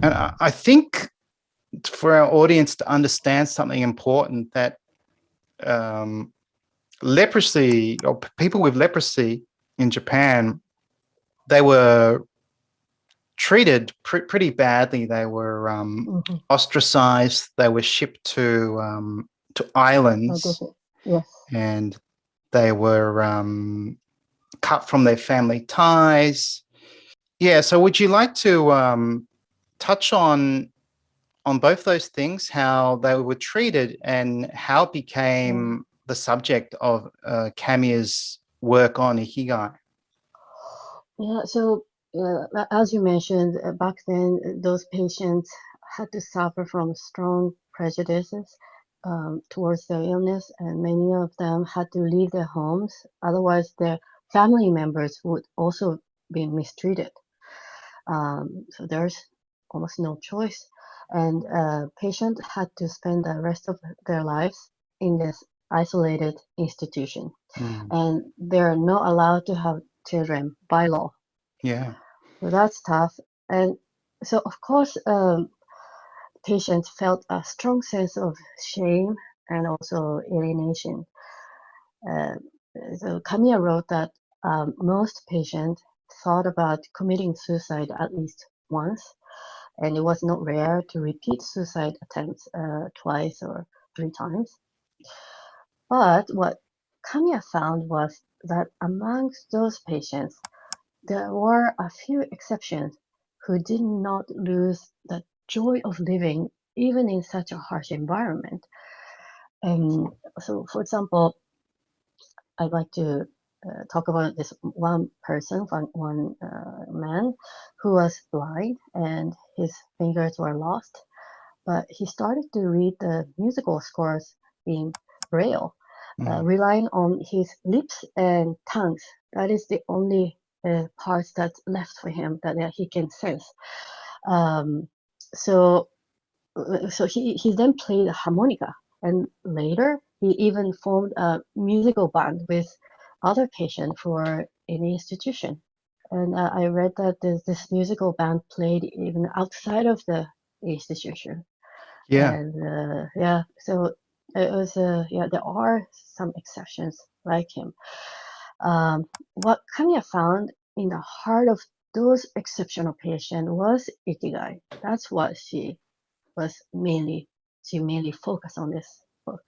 And I think for our audience to understand something important, that leprosy, or people with leprosy in Japan, they were treated pretty badly. They were Hmm. ostracized. They were shipped to islands, Yes. and they were cut from their family ties. Yeah. So, would you like to touch on both those things, how they were treated and how it Yeah. became the subject of Kamiya's work on ikigai? Yeah. So, as you mentioned, back then, those patients had to suffer from strong prejudices towards their illness, and many of them had to leave their homes. Otherwise, their family members would also be mistreated. So there's almost no choice. And patients had to spend the rest of their lives in this isolated institution. Mm. And they're not allowed to have children by law. Yeah. So that's tough. And so, of course, patients felt a strong sense of shame and also alienation. Uh, so Kamiya wrote that most patients thought about committing suicide at least once, and it was not rare to repeat suicide attempts twice or three times. But what Kamiya found was that amongst those patients, there were a few exceptions who did not lose the joy of living even in such a harsh environment. So, for example, I'd like to talk about this one person, one man who was blind and his fingers were lost, but he started to read the musical scores in Braille, Mm. relying on his lips and tongues. That is the only parts that's left for him that he can sense. Um, so so he then played a harmonica, and later he even formed a musical band with other patients who were in the institution. And I read that this musical band played even outside of the institution. Yeah. And yeah, so it was yeah, there are some exceptions like him. What Kanya found in the heart of those exceptional patients was ikigai. That's what was mainly she mainly focused on this book.